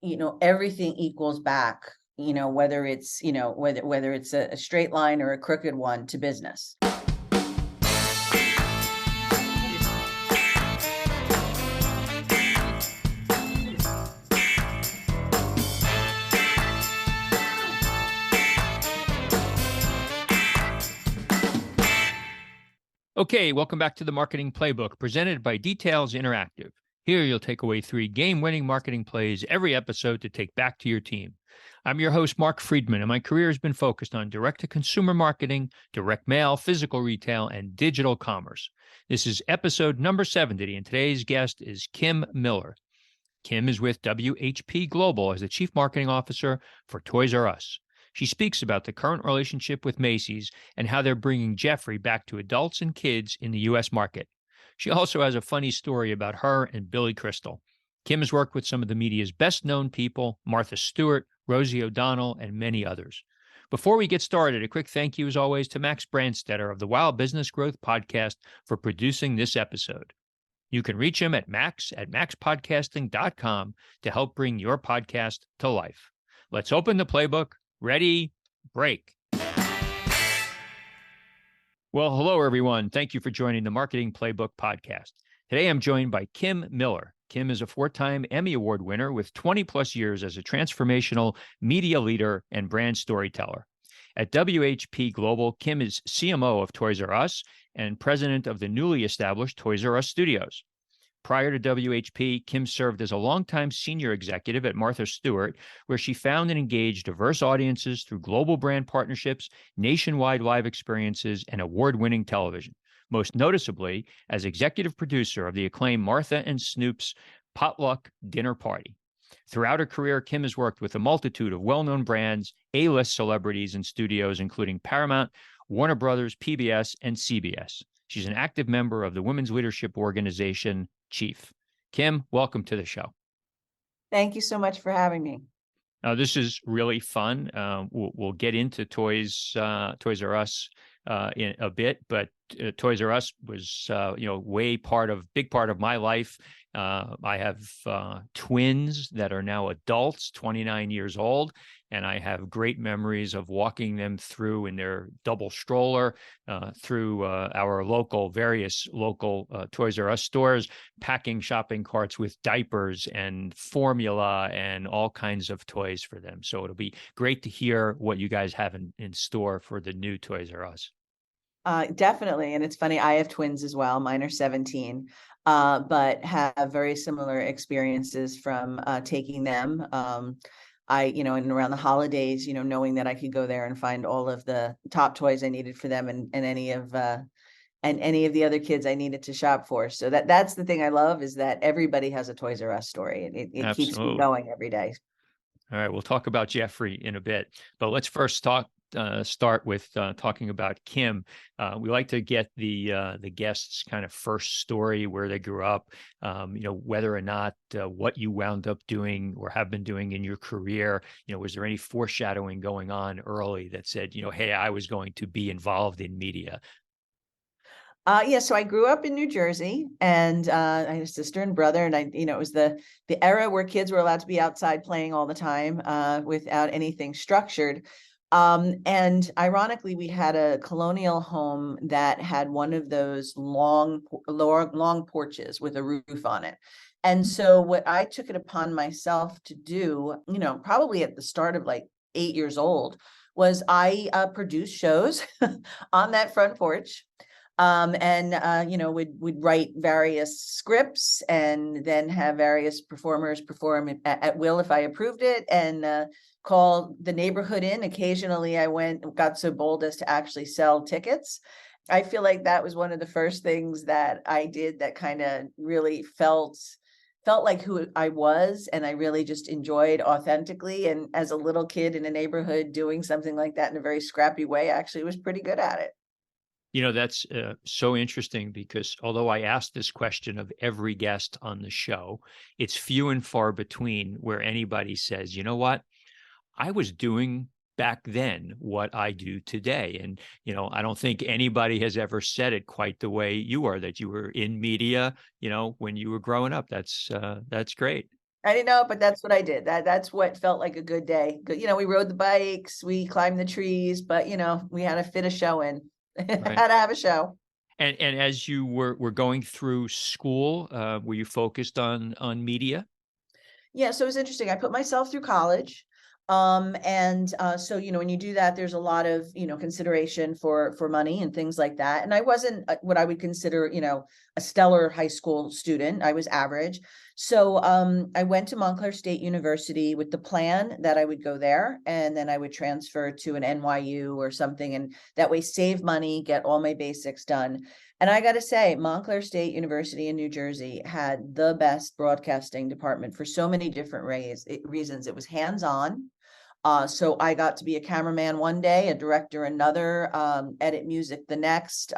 everything equals back, whether it's a straight line or a crooked one to business. Okay, welcome back to the Marketing Playbook, presented by Details Interactive. Here you'll take away 3 game-winning marketing plays every episode to take back to your team. I'm your host, Mark Friedman, and my career has been focused on direct-to-consumer marketing, direct mail, physical retail, and digital commerce. This is episode number 70, and today's guest is Kim Miller. Kim is with WHP Global as the Chief Marketing Officer for Toys R Us. She speaks about the current relationship with Macy's and how they're bringing Jeffrey back to adults and kids in the U.S. market. She also has a funny story about her and Billy Crystal. Kim has worked with some of the media's best-known people, Martha Stewart, Rosie O'Donnell, and many others. Before we get started, a quick thank you, as always, to Max Brandstetter of the Wild Business Growth Podcast for producing this episode. You can reach him at max@maxpodcasting.com to help bring your podcast to life. Let's open the playbook. Ready, break. Well, hello, everyone. Thank you for joining the Marketing Playbook podcast. Today, I'm joined by Kim Miller. Kim is a 4-time Emmy Award winner with 20-plus years as a transformational media leader and brand storyteller. At WHP Global, Kim is CMO of Toys R Us and president of the newly established Toys R Us Studios. Prior to WHP, Kim served as a longtime senior executive at Martha Stewart, where she found and engaged diverse audiences through global brand partnerships, nationwide live experiences, and award-winning television, most noticeably as executive producer of the acclaimed Martha and Snoop's Potluck Dinner Party. Throughout her career, Kim has worked with a multitude of well-known brands, A-list celebrities, and studios, including Paramount, Warner Brothers, PBS, and CBS. She's an active member of the women's leadership organization, Chief. Kim, welcome to the show. Thank you so much for having me. This is really fun. We'll get into Toys R Us in a bit, but Toys R Us was big part of my life. I have twins that are now adults, 29 years old, and I have great memories of walking them through in their double stroller through our various local Toys R Us stores, packing shopping carts with diapers and formula and all kinds of toys for them. So it'll be great to hear what you guys have in store for the new Toys R Us. Definitely. And it's funny, I have twins as well. Mine are 17, but have very similar experiences from taking them. And around the holidays, knowing that I could go there and find all of the top toys I needed for them and any of the other kids I needed to shop for. So that's the thing I love, is that everybody has a Toys R Us story, and it keeps me going every day. All right, we'll talk about Jeffrey in a bit, but let's first start with talking about Kim. We like to get the guests' kind of first story, where they grew up, whether or not what you wound up doing or have been doing in your career. Was there any foreshadowing going on early that said, hey, I was going to be involved in media? So I grew up in New Jersey, and I had a sister and brother, and it was the era where kids were allowed to be outside playing all the time without anything structured. And ironically, we had a colonial home that had one of those long porches with a roof on it. And so what I took it upon myself to do, probably at the start of like 8 years old, was I produced shows on that front porch. Would write various scripts and then have various performers perform at will if I approved it, and call the neighborhood in. Occasionally I got so bold as to actually sell tickets. I feel like that was one of the first things that I did that kind of really felt like who I was, and I really just enjoyed authentically. And as a little kid in a neighborhood doing something like that in a very scrappy way, actually was pretty good at it. That's so interesting, because although I ask this question of every guest on the show, it's few and far between where anybody says, you know what, I was doing back then what I do today. And, I don't think anybody has ever said it quite the way you are, that you were in media, when you were growing up. That's great. I didn't know, but that's what I did. That's what felt like a good day. Good, we rode the bikes, we climbed the trees, but we had to fit a show in. Right. Had to have a show. And as you were going through school, were you focused on media? Yeah, so it was interesting. I put myself through college. And so, when you do that, there's a lot of, consideration for money and things like that. And I wasn't what I would consider, a stellar high school student. I was average. So I went to Montclair State University with the plan that I would go there and then I would transfer to an NYU or something, and that way save money, get all my basics done. And I got to say, Montclair State University in New Jersey had the best broadcasting department for so many different reasons. It was hands-on. So I got to be a cameraman one day, a director another, edit music the next,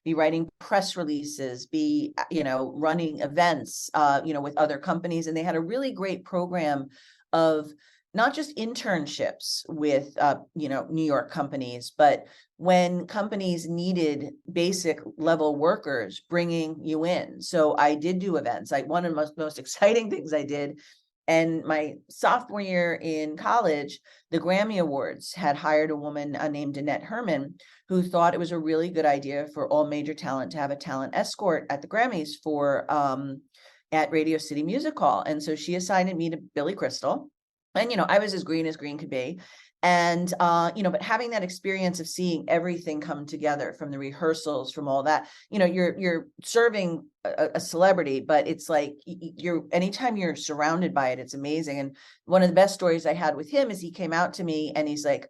be writing press releases, be, running events, with other companies. And they had a really great program of not just internships with, New York companies, but when companies needed basic level workers, bringing you in. So I did do events. One of the most exciting things I did, and my sophomore year in college, the Grammy Awards had hired a woman named Annette Herman, who thought it was a really good idea for all major talent to have a talent escort at the Grammys for at Radio City Music Hall. And so she assigned me to Billy Crystal. And, I was as green could be. And, but having that experience of seeing everything come together from the rehearsals, from all that, you're serving a celebrity, but it's like anytime you're surrounded by it, it's amazing. And one of the best stories I had with him is he came out to me and he's like,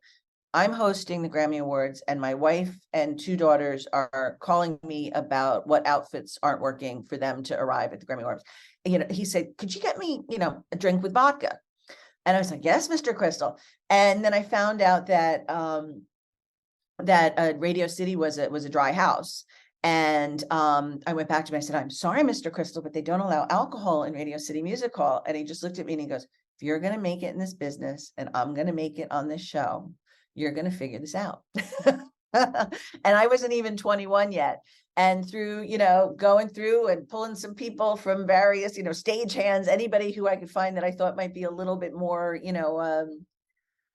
I'm hosting the Grammy Awards and my wife and two daughters are calling me about what outfits aren't working for them to arrive at the Grammy Awards. He said, could you get me, a drink with vodka? And I was like, yes, Mr. Crystal. And then I found out that Radio City was a dry house. And I went back to him. I said, I'm sorry, Mr. Crystal, but they don't allow alcohol in Radio City Music Hall. And he just looked at me and he goes, if you're going to make it in this business and I'm going to make it on this show, you're going to figure this out. And I wasn't even 21 yet. And through, going through and pulling some people from various, stagehands, anybody who I could find that I thought might be a little bit more,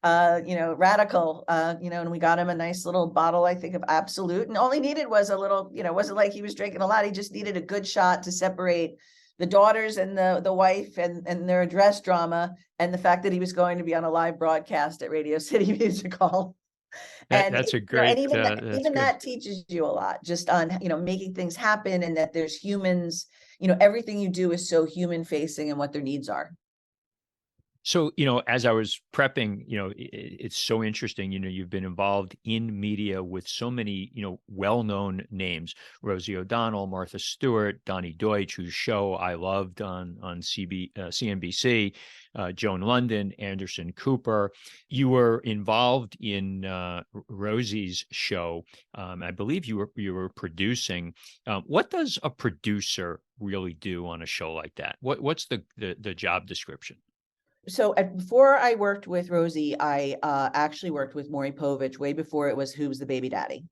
radical, and we got him a nice little bottle, I think, of Absolute, and all he needed was a little, wasn't like he was drinking a lot. He just needed a good shot to separate the daughters and the wife and their address drama and the fact that he was going to be on a live broadcast at Radio City Music Hall. And That's a and great. even That's good. that teaches you a lot just on, making things happen, and that there's humans, everything you do is so human facing and what their needs are. So, as I was prepping, it's so interesting. You've been involved in media with so many, well-known names: Rosie O'Donnell, Martha Stewart, Donnie Deutsch, whose show I loved on CNBC, Joan London, Anderson Cooper. You were involved in Rosie's show. I believe you were producing. What does a producer really do on a show like that? What's the job description? So before I worked with Rosie, I actually worked with Maury Povich way before it was Who's the Baby Daddy.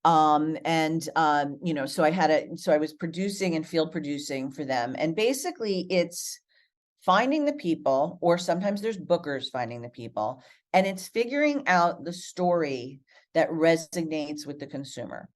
So I was producing and field producing for them. And basically it's finding the people, or sometimes there's bookers finding the people, and it's figuring out the story that resonates with the consumer.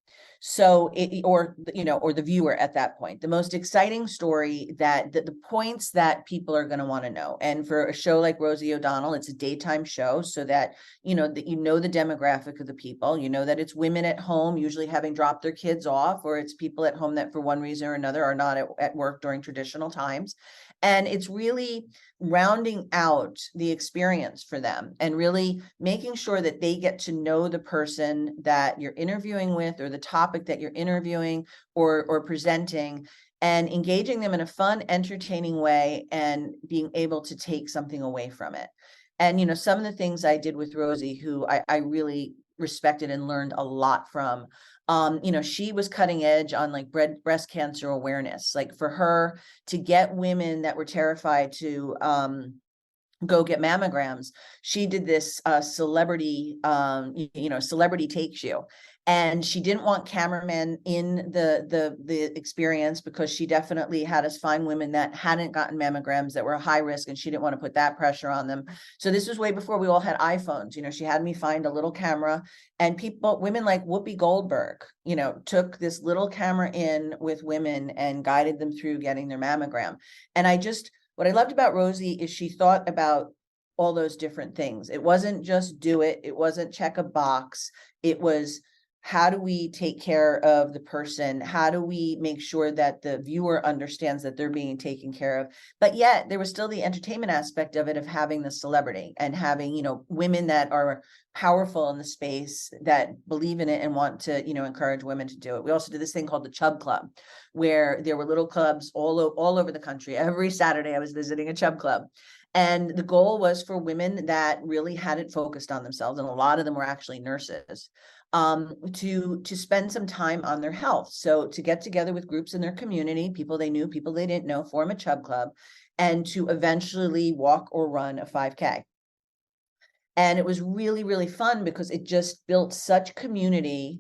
So or the viewer at that point, the most exciting story that the points that people are going to want to know. And for a show like Rosie O'Donnell, it's a daytime show, so that the demographic of the people, that it's women at home, usually having dropped their kids off, or it's people at home that for one reason or another are not at work during traditional times. And it's really rounding out the experience for them and really making sure that they get to know the person that you're interviewing with, or the topic that you're interviewing or presenting, and engaging them in a fun, entertaining way and being able to take something away from it. And, some of the things I did with Rosie, who I really respected and learned a lot from, she was cutting edge on like breast cancer awareness. Like for her to get women that were terrified to go get mammograms, she did this celebrity takes you. And she didn't want cameramen in the experience because she definitely had us find women that hadn't gotten mammograms, that were high risk, and she didn't want to put that pressure on them. So this was way before we all had iPhones. She had me find a little camera, and women like Whoopi Goldberg, took this little camera in with women and guided them through getting their mammogram. And what I loved about Rosie is she thought about all those different things. It wasn't just do it. It wasn't check a box. It was, how do we take care of the person? How do we make sure that the viewer understands that they're being taken care of? But yet there was still the entertainment aspect of it, of having the celebrity and having, women that are powerful in the space, that believe in it and want to, encourage women to do it. We also did this thing called the Chub Club, where there were little clubs all over the country. Every Saturday I was visiting a Chub Club. And the goal was for women that really hadn't focused on themselves, and a lot of them were actually nurses, to spend some time on their health. So to get together with groups in their community, people they knew, people they didn't know, form a Chub Club, and to eventually walk or run a 5K. And it was really, really fun because it just built such community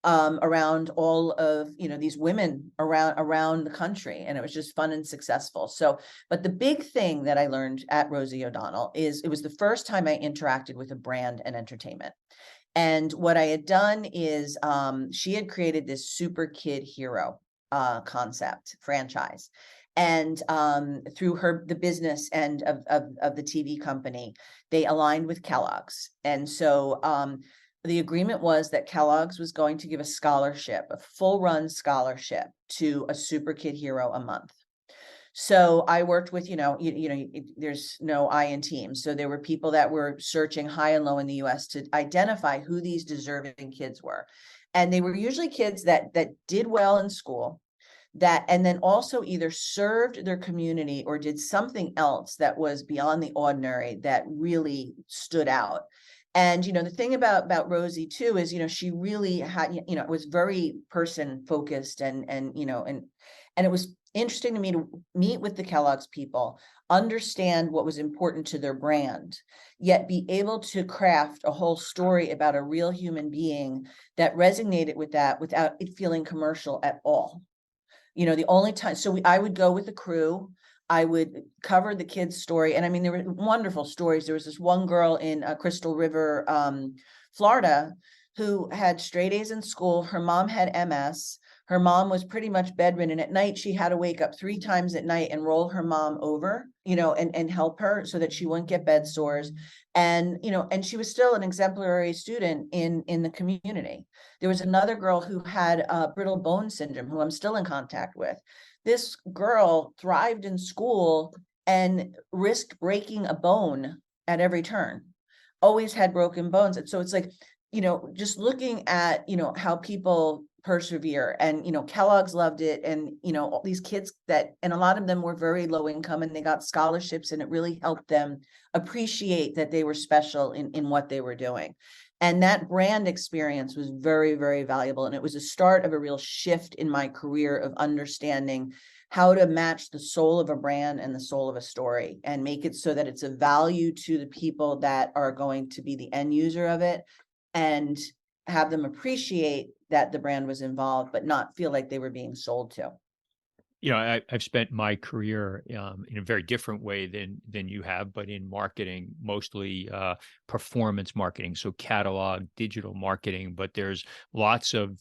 around all of these women around the country, and it was just fun and successful. So, but the big thing that I learned at Rosie O'Donnell is it was the first time I interacted with a brand and entertainment. And what I had done is she had created this super kid hero concept franchise. And through the business end of the TV company, they aligned with Kellogg's. And so the agreement was that Kellogg's was going to give a scholarship, a full run scholarship, to a super kid hero a month. So I worked with, there's no I in teams. So there were people that were searching high and low in the US to identify who these deserving kids were. And they were usually kids that did well in school, and then also either served their community or did something else that was beyond the ordinary that really stood out. And, the thing about Rosie too is, she really had, was very person focused, and it was interesting to me to meet with the Kellogg's people, understand what was important to their brand, yet be able to craft a whole story about a real human being that resonated with that without it feeling commercial at all. The only time, I would go with the crew, I would cover the kids' story. And I mean, there were wonderful stories. There was this one girl in Crystal River, Florida, who had straight A's in school. Her mom had MS. Her mom was pretty much bedridden. At night, she had to wake up 3 times at night and roll her mom over, and help her so that she wouldn't get bed sores. And, and she was still an exemplary student in the community. There was another girl who had brittle bone syndrome, who I'm still in contact with. This girl thrived in school and risked breaking a bone at every turn, always had broken bones. And so it's like, just looking at, how people persevere, and, Kellogg's loved it. And, all these kids and a lot of them were very low income, and they got scholarships, and it really helped them appreciate that they were special in what they were doing. And that brand experience was very, very valuable. And it was a start of a real shift in my career of understanding how to match the soul of a brand and the soul of a story, and make it so that it's a value to the people that are going to be the end user of it, and have them appreciate that the brand was involved, but not feel like they were being sold to. I've spent my career in a very different way than you have, but in marketing, mostly performance marketing, so catalog, digital marketing. But there's lots of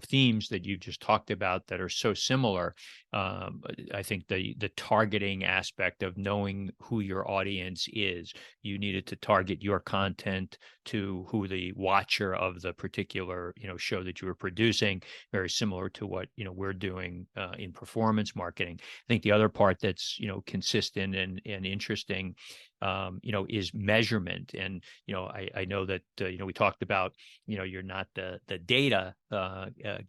themes that you've just talked about that are so similar. I think the targeting aspect of knowing who your audience is, you needed to target your content to who the watcher of the particular show that you were producing. Very similar to what we're doing in performance marketing. I think the other part that's consistent and interesting is measurement. And I know that we talked about you're not the data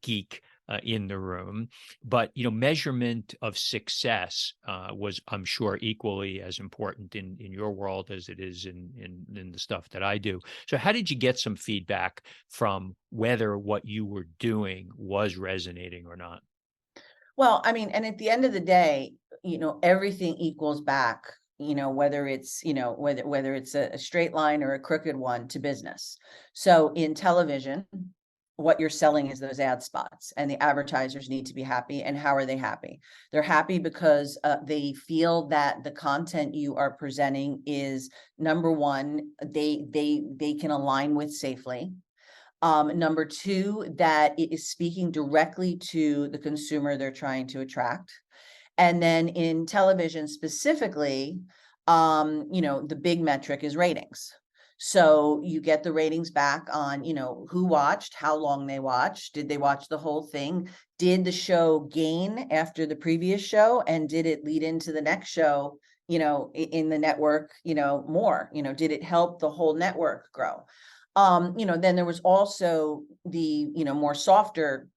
geek in the room, but measurement of success was, I'm sure, equally as important in your world as it is in the stuff that I do. So how did you get some feedback from whether what you were doing was resonating or not? Well, I mean, and at the end of the day, everything equals back, whether it's, whether it's a straight line or a crooked one, to business. So in television, what you're selling is those ad spots, and the advertisers need to be happy. And how are they happy? They're happy because they feel that the content you are presenting is, number one, they can align with safely. Number two, that it is speaking directly to the consumer they're trying to attract. And then in television specifically, the big metric is ratings. So you get the ratings back on, who watched, how long they watched, did they watch the whole thing? Did the show gain after the previous show? And did it lead into the next show, in the network, more, did it help the whole network grow? Then there was also the, more softer,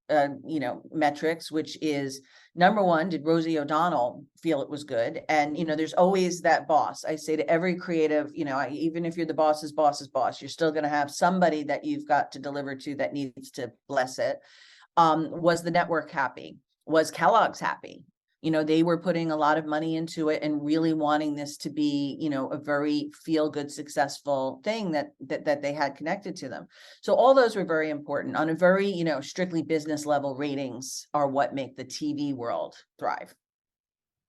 metrics, which is, number one, did Rosie O'Donnell feel it was good? And, there's always that boss. I say to every creative, even if you're the boss's boss's boss, you're still going to have somebody that you've got to deliver to that needs to bless it. Was the network happy? Was Kellogg's happy? They were putting a lot of money into it and really wanting this to be, a very feel good, successful thing that they had connected to them. So all those were very important. On a very, strictly business level, ratings are what make the TV world thrive.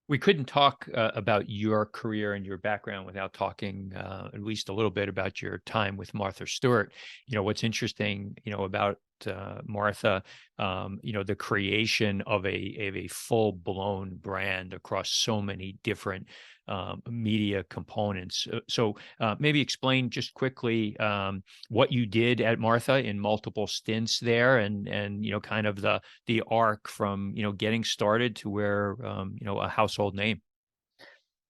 We couldn't talk about your career and your background without talking at least a little bit about your time with Martha Stewart. What's interesting, about Martha, the creation of a full blown brand across so many different media components. So maybe explain just quickly what you did at Martha in multiple stints there, and kind of the arc from getting started to where a household name.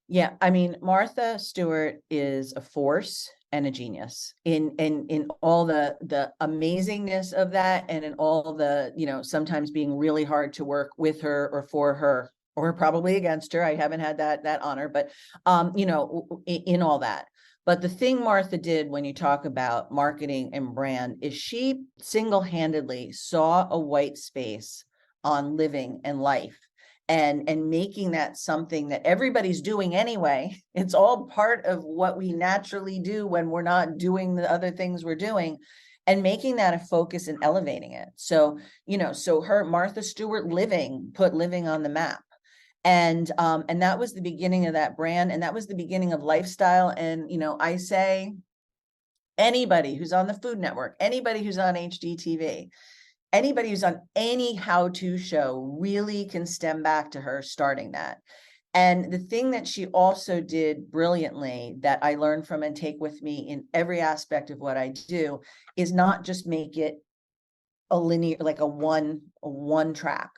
Yeah, I mean, Martha Stewart is a force and a genius in all the amazingness of that, and in all the, sometimes being really hard to work with her or for her, or probably against her. I haven't had that honor, but in all that. But the thing Martha did when you talk about marketing and brand is she single-handedly saw a white space on living and life, and making that something that everybody's doing anyway. It's all part of what we naturally do when we're not doing the other things we're doing, and making that a focus and elevating it. So, her Martha Stewart Living put living on the map. And that was the beginning of that brand. And that was the beginning of lifestyle. And, I say, anybody who's on the Food Network, anybody who's on HGTV, anybody who's on any how-to show really can stem back to her starting that. And the thing that she also did brilliantly that I learned from and take with me in every aspect of what I do is not just make it a linear, like a one track.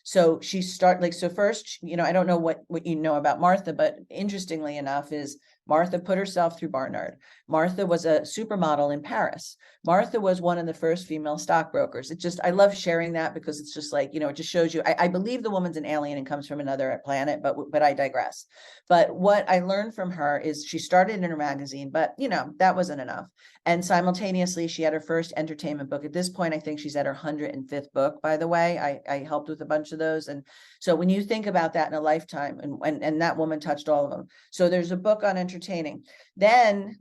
So so first, I don't know what you know about Martha, but interestingly enough is Martha put herself through Barnard. Martha was a supermodel in Paris. Martha was one of the first female stockbrokers. I love sharing that because it's just like, it just shows you, I believe the woman's an alien and comes from another planet, but I digress. But what I learned from her is she started in her magazine, but that wasn't enough. And simultaneously, she had her first entertainment book. At this point, I think she's at her 105th book, by the way. I helped with a bunch of those. And so when you think about that in a lifetime, and that woman touched all of them. So there's a book on entertaining. Then,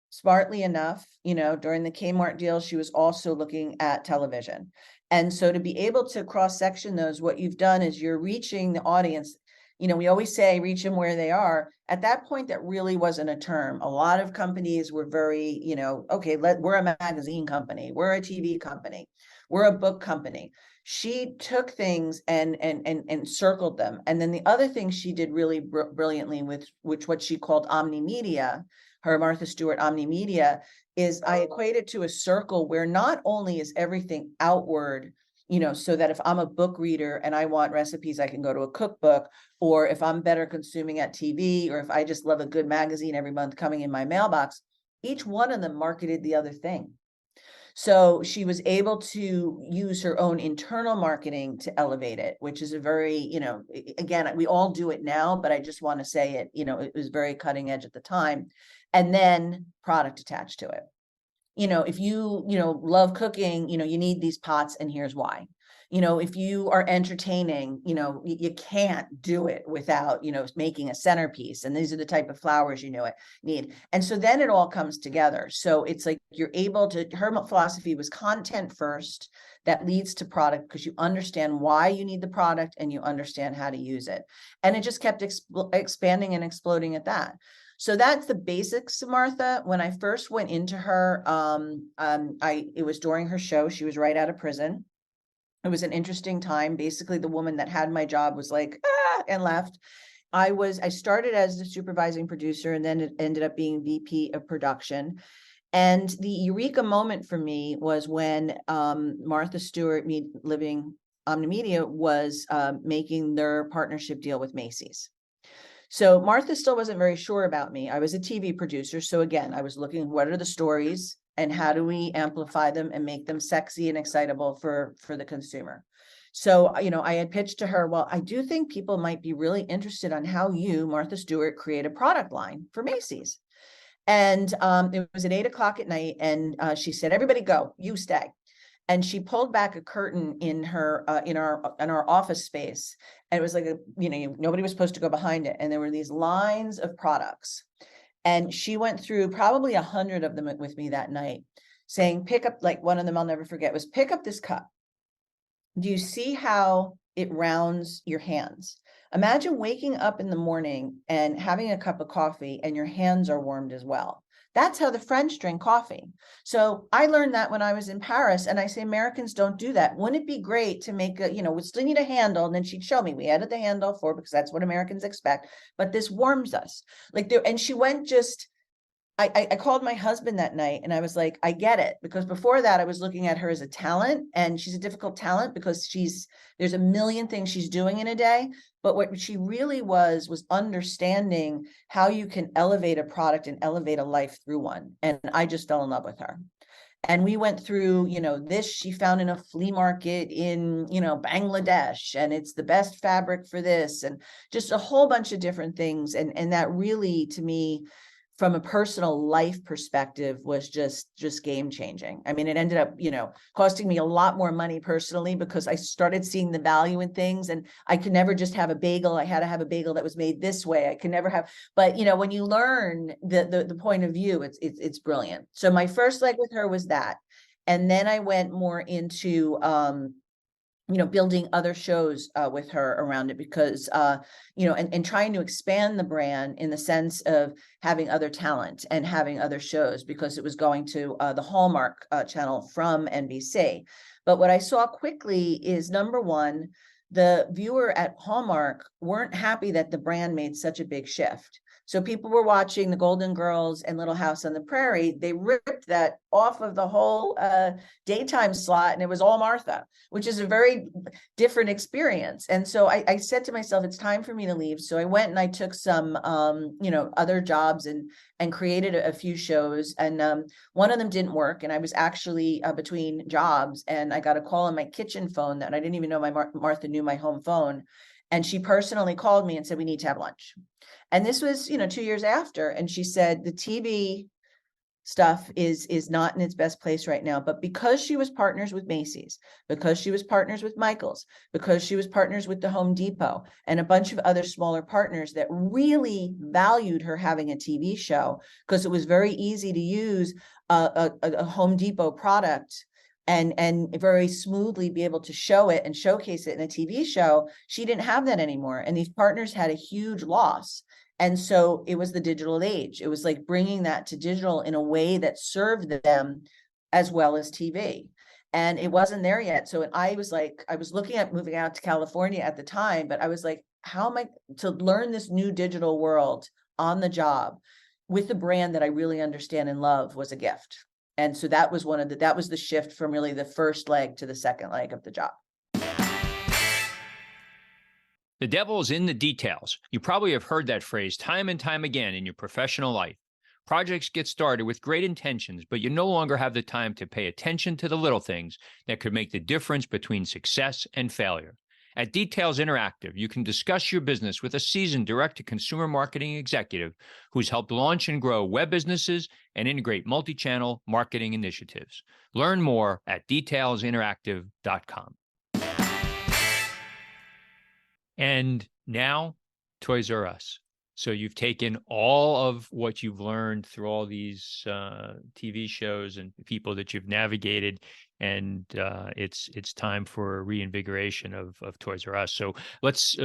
smartly enough, during the Kmart deal, she was also looking at television. And so to be able to cross-section those, what you've done is you're reaching the audience. We always say reach them where they are. At that point, that really wasn't a term. A lot of companies were very, okay, we're a magazine company, we're a TV company, we're a book company. She took things and circled them. And then the other thing she did really brilliantly with what she called omnimedia, her Martha Stewart omnimedia, is I equate it to a circle where not only is everything outward, so that if I'm a book reader and I want recipes, I can go to a cookbook, or if I'm better consuming at TV, or if I just love a good magazine every month coming in my mailbox, each one of them marketed the other thing. So she was able to use her own internal marketing to elevate it, which is a very, again, we all do it now, but I just want to say it, it was very cutting edge at the time. And then product attached to it. If you love cooking, you need these pots, and here's why. If you are entertaining, you can't do it without, making a centerpiece. And these are the type of flowers need. And so then it all comes together. So it's like you're able to, her philosophy was content first that leads to product, because you understand why you need the product and you understand how to use it. And it just kept expanding and exploding at that. So that's the basics, Martha. When I first went into her, it was during her show. She was right out of prison. It was an interesting time. Basically, the woman that had my job was like, and left. I started as the supervising producer, and then it ended up being VP of production. And the eureka moment for me was when Martha Stewart, Living Omnimedia, was making their partnership deal with Macy's. So Martha still wasn't very sure about me. I was a TV producer. So again, I was looking, what are the stories and how do we amplify them and make them sexy and excitable for the consumer? So, I had pitched to her, well, I do think people might be really interested on how you, Martha Stewart, create a product line for Macy's. And it was at 8:00 at night. And she said, everybody go, you stay. And she pulled back a curtain in her in our office space, and it was like nobody was supposed to go behind it, and there were these lines of products, and she went through probably 100 of them with me that night, saying, pick up, like one of them I'll never forget was, pick up this cup. Do you see how it rounds your hands? Imagine waking up in the morning and having a cup of coffee and your hands are warmed as well. That's how the French drink coffee. So I learned that when I was in Paris, and I say, Americans don't do that. Wouldn't it be great to make we still need a handle? And then she'd show me, we added the handle because that's what Americans expect, but this warms us. And she went I called my husband that night and I was like, I get it. Because before that, I was looking at her as a talent, and she's a difficult talent because there's a million things she's doing in a day. But what she really was understanding how you can elevate a product and elevate a life through one. And I just fell in love with her. And we went through, this she found in a flea market in, Bangladesh, and it's the best fabric for this, and just a whole bunch of different things. And that really, to me, from a personal life perspective, was just game changing. I mean, it ended up, costing me a lot more money personally, because I started seeing the value in things, and I could never just have a bagel. I had to have a bagel that was made this way. I could never have, but when you learn the point of view, it's brilliant. So my first leg with her was that. And then I went more into, building other shows with her around it, because, and trying to expand the brand in the sense of having other talent and having other shows, because it was going to the Hallmark channel from NBC. But what I saw quickly is, number one, the viewer at Hallmark weren't happy that the brand made such a big shift. So people were watching the Golden Girls and Little House on the Prairie. They ripped that off of the whole daytime slot, and it was all Martha, which is a very different experience. And so I said to myself, it's time for me to leave. So I went and I took some, other jobs and created a few shows. And one of them didn't work. And I was actually between jobs, and I got a call on my kitchen phone that I didn't even know Martha knew my home phone. And she personally called me and said, we need to have lunch. And this was, 2 years after. And she said, the TV stuff is not in its best place right now. But because she was partners with Macy's, because she was partners with Michael's, because she was partners with the Home Depot and a bunch of other smaller partners that really valued her having a TV show, because it was very easy to use a Home Depot product and very smoothly be able to show it and showcase it in a TV show. She didn't have that anymore. And these partners had a huge loss. And so it was the digital age. It was like bringing that to digital in a way that served them as well as TV. And it wasn't there yet. So I was looking at moving out to California at the time, but I was like, how am I to learn this new digital world on the job with the brand that I really understand and love was a gift. And so that was that was the shift from really the first leg to the second leg of the job. The devil is in the details. You probably have heard that phrase time and time again in your professional life. Projects get started with great intentions, but you no longer have the time to pay attention to the little things that could make the difference between success and failure. At Details Interactive, you can discuss your business with a seasoned direct-to-consumer marketing executive who's helped launch and grow web businesses and integrate multi-channel marketing initiatives. Learn more at detailsinteractive.com. And now Toys R Us. So you've taken all of what you've learned through all these TV shows and people that you've navigated, and it's time for a reinvigoration of Toys R Us. So let's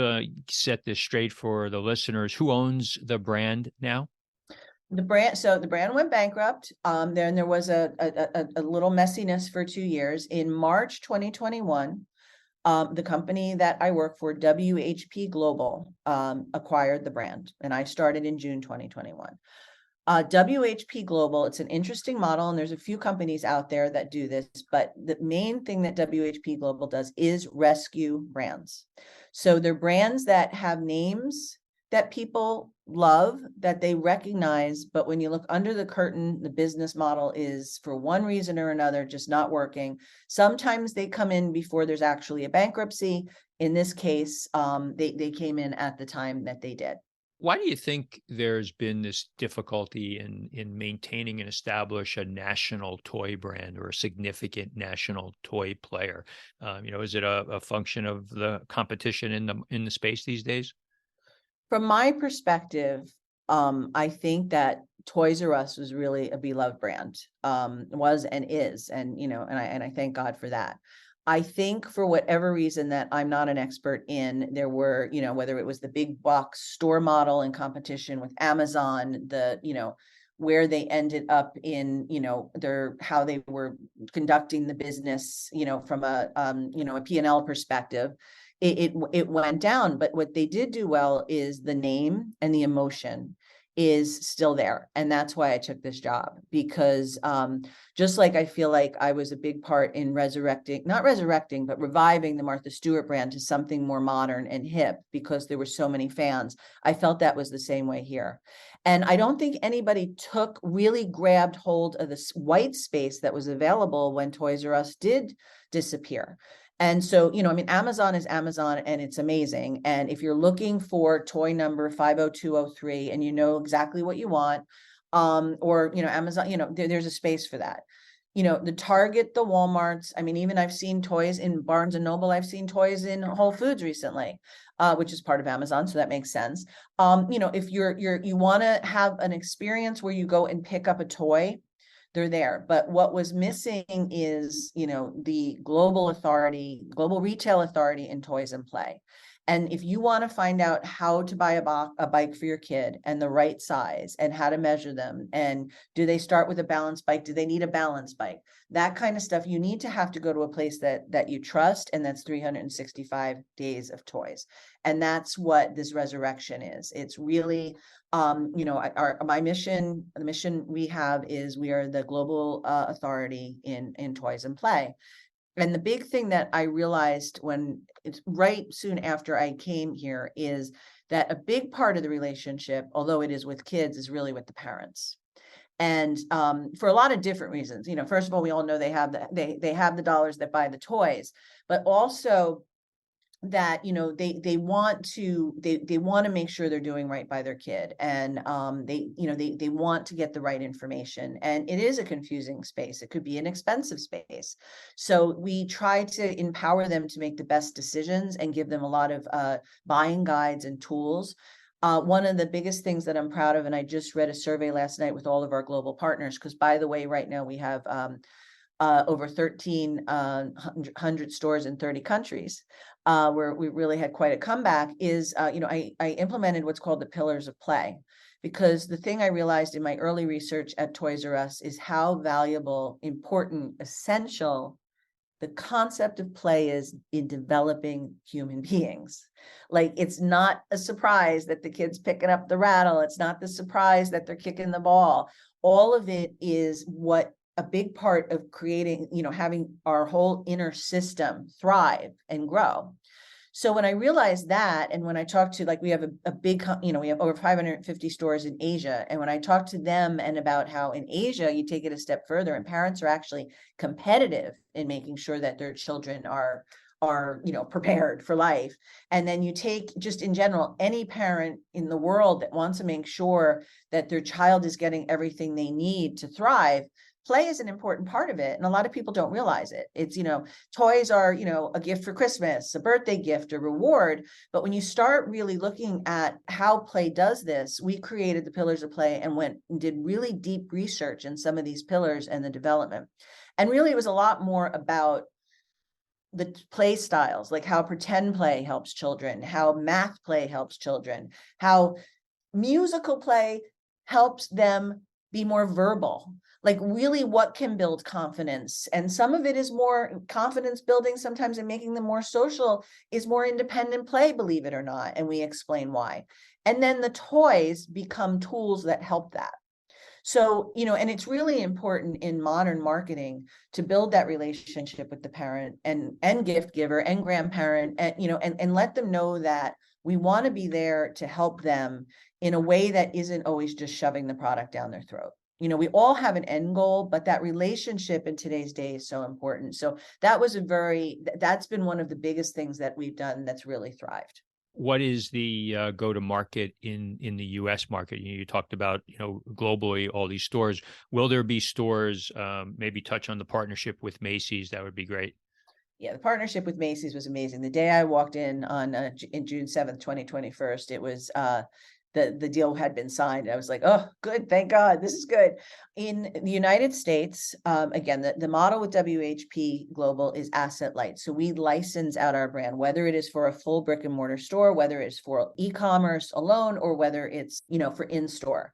set this straight for the listeners. Who owns the brand now? So the brand went bankrupt. Then there was a little messiness for 2 years. In March 2021, the company that I work for, WHP Global, acquired the brand, and I started in June 2021. WHP Global, it's an interesting model, and there's a few companies out there that do this, but the main thing that WHP Global does is rescue brands. So they're brands that have names that people love, that they recognize, but when you look under the curtain, the business model is, for one reason or another, just not working. Sometimes they come in before there's actually a bankruptcy. In this case, they came in at the time that they did. Why do you think there's been this difficulty in maintaining and establish a national toy brand or a significant national toy player? Is it a function of the competition in the space these days? From my perspective, I think that Toys R Us was really a beloved brand, was and is, and I thank God for that. I think for whatever reason that I'm not an expert in, there were, whether it was the big box store model in competition with Amazon, where they ended up in, how they were conducting the business, from a P&L perspective. It went down, but what they did do well is the name and the emotion is still there. And that's why I took this job, because just like I feel like I was a big part in not resurrecting, but reviving the Martha Stewart brand to something more modern and hip because there were so many fans. I felt that was the same way here. And I don't think anybody really grabbed hold of this white space that was available when Toys R Us did disappear. And so, Amazon is Amazon, and it's amazing. And if you're looking for toy number 50203 and you know exactly what you want, or, Amazon, there's a space for that. The Target, the Walmarts, even I've seen toys in Barnes and Noble. I've seen toys in Whole Foods recently, which is part of Amazon. So that makes sense. If you want to have an experience where you go and pick up a toy, they're there. But what was missing is, the global retail authority in toys and play. And if you want to find out how to buy a bike for your kid and the right size and how to measure them, and do they start with a balance bike? Do they need a balance bike? That kind of stuff, you need to have to go to a place that you trust, and that's 365 days of toys. And that's what this resurrection is. It's really, my mission, the mission we have is we are the global authority in toys and play. And the big thing that I realized when it's right soon after I came here is that a big part of the relationship, although it is with kids, is really with the parents. And for a lot of different reasons. First of all, we all know they have the dollars that buy the toys, but also that they want to make sure they're doing right by their kid, and they want to get the right information. And it is a confusing space. It could be an expensive space, so we try to empower them to make the best decisions and give them a lot of buying guides and tools. One of the biggest things that I'm proud of, and I just read a survey last night with all of our global partners, because by the way, right now we have over 1,300 stores in 30 countries, where we really had quite a comeback, is, I implemented what's called the pillars of play. Because the thing I realized in my early research at Toys R Us is how valuable, important, essential the concept of play is in developing human beings. Like, it's not a surprise that the kid's picking up the rattle. It's not the surprise that they're kicking the ball. All of it is what a big part of creating, having our whole inner system thrive and grow. So when I realized that, and when I talked to, we have a big, we have over 550 stores in Asia. And when I talked to them and about how in Asia, you take it a step further and parents are actually competitive in making sure that their children are are, prepared for life. And then you take, just in general, any parent in the world that wants to make sure that their child is getting everything they need to thrive. Play is an important part of it. And a lot of people don't realize it. It's, toys are, a gift for Christmas, a birthday gift, a reward. But when you start really looking at how play does this, we created the pillars of play and went and did really deep research in some of these pillars and the development. And really, it was a lot more about the play styles, like how pretend play helps children, how math play helps children, how musical play helps them be more verbal, like really what can build confidence. And some of it is more confidence building, sometimes in making them more social is more independent play, believe it or not. And we explain why. And then the toys become tools that help that. So, and it's really important in modern marketing to build that relationship with the parent and gift giver and grandparent, and, and let them know that we want to be there to help them in a way that isn't always just shoving the product down their throat. We all have an end goal, but that relationship in today's day is so important. So that's been one of the biggest things that we've done that's really thrived. What is the go-to-market in the U.S. market? You talked about, globally, all these stores. Will there be stores, maybe touch on the partnership with Macy's? That would be great. Yeah, the partnership with Macy's was amazing. The day I walked in on in June 7th, 2021, it was the deal had been signed. I was like, oh, good, thank God, this is good. In the United States, again, the model with WHP Global is asset light. So we license out our brand, whether it is for a full brick and mortar store, whether it's for e-commerce alone, or whether it's, for in-store.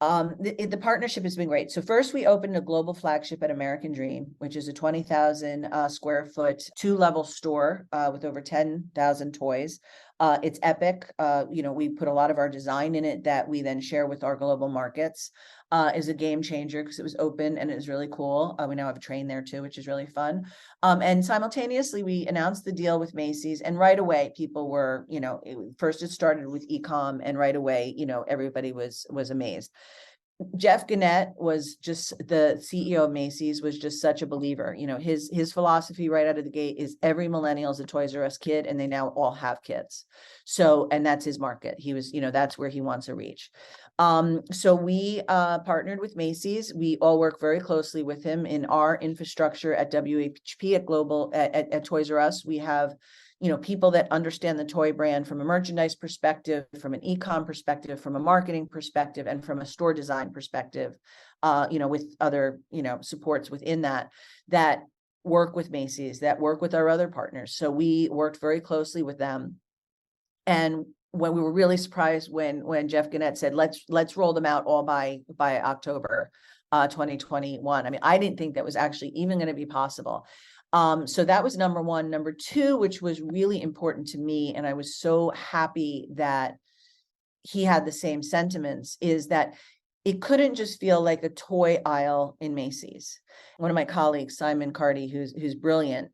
The partnership has been great. So first we opened a global flagship at American Dream, which is a 20,000 square foot, 2-level store with over 10,000 toys. It's epic. We put a lot of our design in it that we then share with our global markets. Is a game changer because it was open and it was really cool. We now have a train there too, which is really fun. And simultaneously, we announced the deal with Macy's, and right away, people were, first it started with e-com, and right away, everybody was amazed. Jeff Gannett was just the CEO of Macy's, was just such a believer. His philosophy right out of the gate is every millennial is a Toys R Us kid, and they now all have kids. So, and that's his market. He was, that's where he wants to reach. So we partnered with Macy's. We all work very closely with him in our infrastructure at WHP at Global at Toys R Us. We have people that understand the toy brand from a merchandise perspective, from an e-com perspective, from a marketing perspective, and from a store design perspective, with other, supports within that work with Macy's, that work with our other partners. So we worked very closely with them. And when we were really surprised when Jeff Gannett said, let's roll them out all by October 2021. I mean, I didn't think that was actually even going to be possible. So that was number one. Number two, which was really important to me, and I was so happy that he had the same sentiments, is that it couldn't just feel like a toy aisle in Macy's. One of my colleagues, Simon Carty, who's brilliant,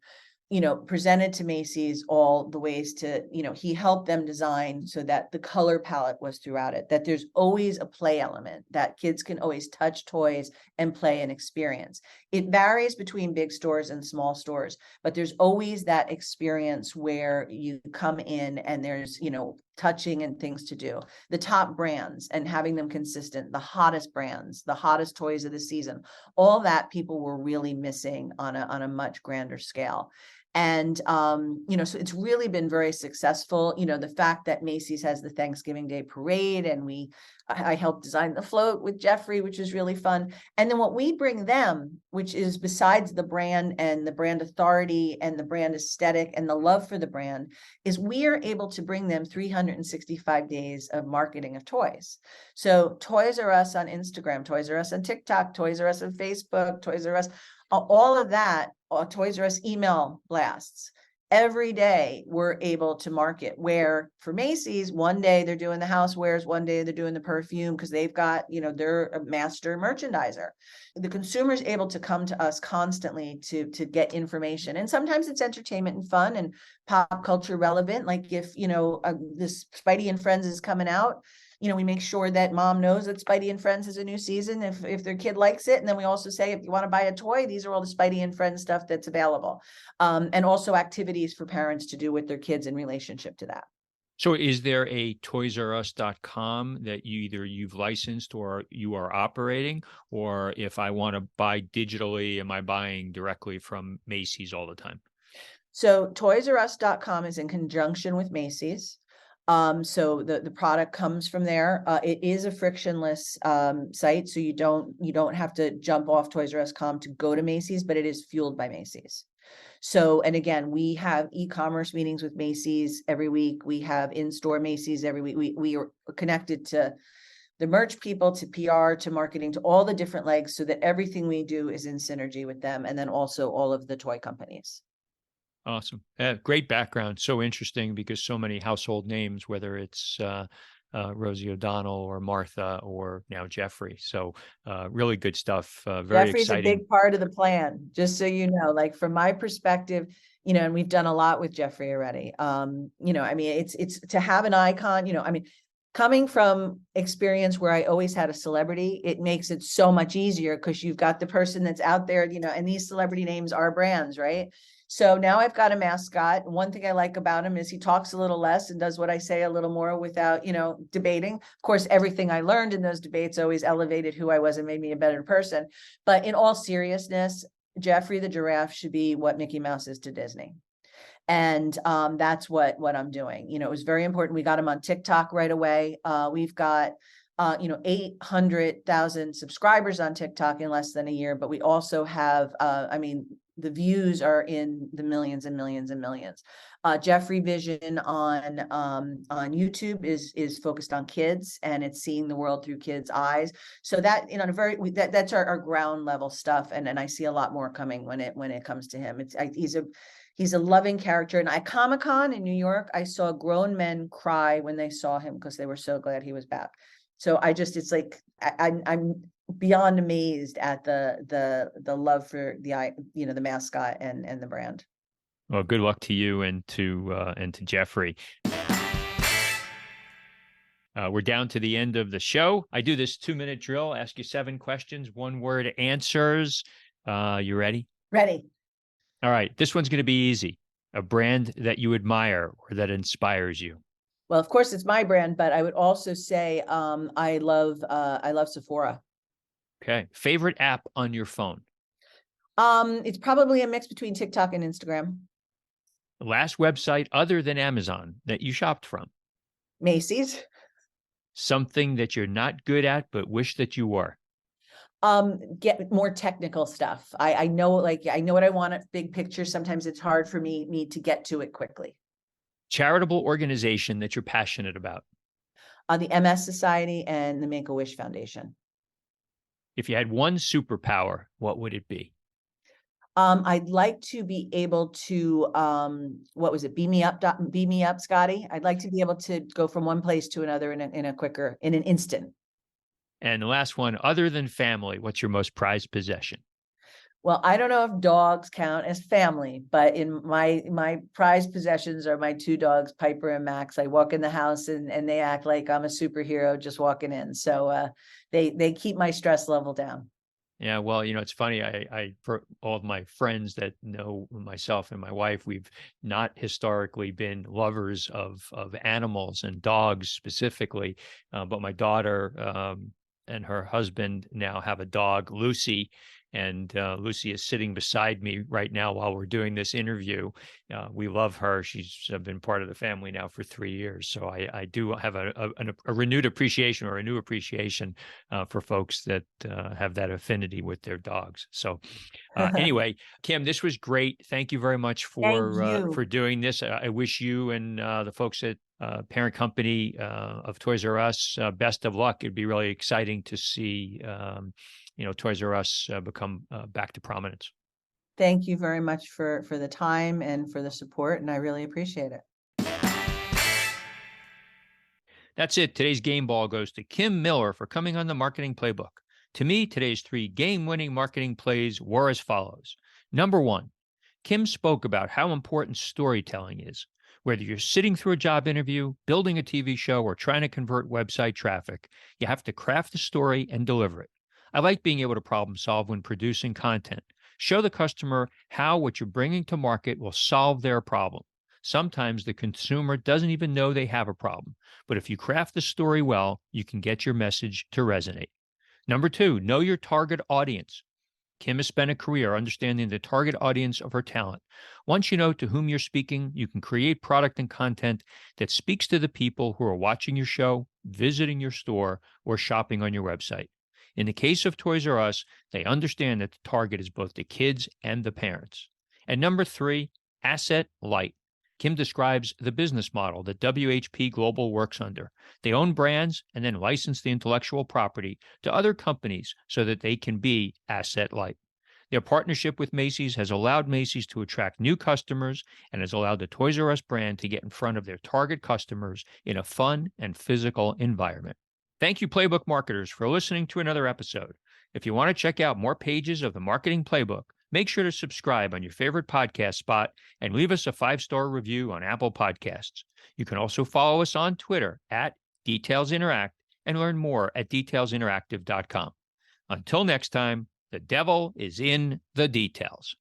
presented to Macy's all the ways to, he helped them design so that the color palette was throughout it, that there's always a play element, that kids can always touch toys and play and experience. It varies between big stores and small stores, but there's always that experience where you come in and there's, touching and things to do. The top brands and having them consistent, the hottest brands, the hottest toys of the season, all that people were really missing on a much grander scale. And, so it's really been very successful. The fact that Macy's has the Thanksgiving Day parade, and I helped design the float with Jeffrey, which is really fun. And then what we bring them, which is besides the brand and the brand authority and the brand aesthetic and the love for the brand, is we are able to bring them 365 days of marketing of toys. So Toys R Us on Instagram, Toys R Us on TikTok, Toys R Us on Facebook, Toys R Us, all of that, Toys R Us email blasts. Every day we're able to market, where for Macy's, one day they're doing the housewares, one day they're doing the perfume, because they've got, they're a master merchandiser. The consumer is able to come to us constantly to get information. And sometimes it's entertainment and fun and pop culture relevant. Like if, this Spidey and Friends is coming out, we make sure that mom knows that Spidey and Friends is a new season if their kid likes it. And then we also say, if you want to buy a toy, these are all the Spidey and Friends stuff that's available. And also activities for parents to do with their kids in relationship to that. So is there a toysrus.com that you've licensed or you are operating? Or if I want to buy digitally, am I buying directly from Macy's all the time? So toysrus.com is in conjunction with Macy's. So the product comes from there. It is a frictionless site, so you don't have to jump off Toys.com to go to Macy's, but it is fueled by Macy's. So, and again, we have e-commerce meetings with Macy's every week. We have in-store Macy's every week. We are connected to the merch people, to PR, to marketing, to all the different legs, so that everything we do is in synergy with them, and then also all of the toy companies. Awesome. Great background. So interesting because so many household names, whether it's Rosie O'Donnell or Martha or now Jeffrey. So really good stuff. Very Jeffrey's exciting. a big part of the plan, just so you know, like from my perspective, and we've done a lot with Jeffrey already. I mean, it's to have an icon, I mean, coming from experience where I always had a celebrity, it makes it so much easier because you've got the person that's out there, and these celebrity names are brands, right? So now I've got a mascot. One thing I like about him is he talks a little less and does what I say a little more without, debating. Of course, everything I learned in those debates always elevated who I was and made me a better person. But in all seriousness, Jeffrey the giraffe should be what Mickey Mouse is to Disney. And that's what I'm doing. It was very important. We got him on TikTok right away. We've got 800,000 subscribers on TikTok in less than a year, but we also have, the views are in the millions and millions and millions. Jeffrey Vision on YouTube is focused on kids, and it's seeing the world through kids' eyes. So that, that's our ground level stuff. And I see a lot more coming when it comes to him. He's a loving character. And at Comic-Con in New York, I saw grown men cry when they saw him because they were so glad he was back. So it's like I'm beyond amazed at the love for the mascot and the brand. Well, good luck to you and to Jeffrey. We're down to the end of the show. I do this 2-minute drill, ask you 7 questions, 1-word answers. You ready? Ready. All right. This one's going to be easy. A brand that you admire or that inspires you. Well, of course, it's my brand, but I would also say I love Sephora. Okay. Favorite app on your phone? It's probably a mix between TikTok and Instagram. Last website other than Amazon that you shopped from? Macy's. Something that you're not good at but wish that you were? Get more technical stuff. I know what I want at big picture. Sometimes it's hard for me to get to it quickly. Charitable organization that you're passionate about? The MS Society and the Make-A-Wish Foundation. If you had one superpower, what would it be? I'd like to be able to, what was it? Beam me up, Scotty. I'd like to be able to go from one place to another in an instant. And the last one, other than family, what's your most prized possession? Well, I don't know if dogs count as family, but in my prized possessions are my 2 dogs, Piper and Max. I walk in the house and they act like I'm a superhero just walking in. So they keep my stress level down. Yeah, well, it's funny. I for all of my friends that know myself and my wife, we've not historically been lovers of animals and dogs specifically. But my daughter and her husband now have a dog, Lucy. And Lucy is sitting beside me right now while we're doing this interview. We love her. She's been part of the family now for 3 years. So I do have a renewed appreciation or a new appreciation for folks that have that affinity with their dogs. So anyway, Kim, this was great. Thank you very much for doing this. I wish you and the folks at parent company of Toys R Us best of luck. It'd be really exciting to see Toys R Us become back to prominence. Thank you very much for the time and for the support, and I really appreciate it. That's it. Today's game ball goes to Kim Miller for coming on the Marketing Playbook. To me, today's 3 game-winning marketing plays were as follows. Number 1, Kim spoke about how important storytelling is. Whether you're sitting through a job interview, building a TV show, or trying to convert website traffic, you have to craft the story and deliver it. I like being able to problem solve when producing content. Show the customer how what you're bringing to market will solve their problem. Sometimes the consumer doesn't even know they have a problem, but if you craft the story well, you can get your message to resonate. Number two, know your target audience. Kim has spent a career understanding the target audience of her talent. Once you know to whom you're speaking, you can create product and content that speaks to the people who are watching your show, visiting your store, or shopping on your website. In the case of Toys R Us, they understand that the target is both the kids and the parents. And number three, asset light. Kim describes the business model that WHP Global works under. They own brands and then license the intellectual property to other companies so that they can be asset light. Their partnership with Macy's has allowed Macy's to attract new customers and has allowed the Toys R Us brand to get in front of their target customers in a fun and physical environment. Thank you, Playbook marketers, for listening to another episode. If you want to check out more pages of the Marketing Playbook, make sure to subscribe on your favorite podcast spot and leave us a 5-star review on Apple Podcasts. You can also follow us on Twitter at Details Interact and learn more at detailsinteractive.com. Until next time, the devil is in the details.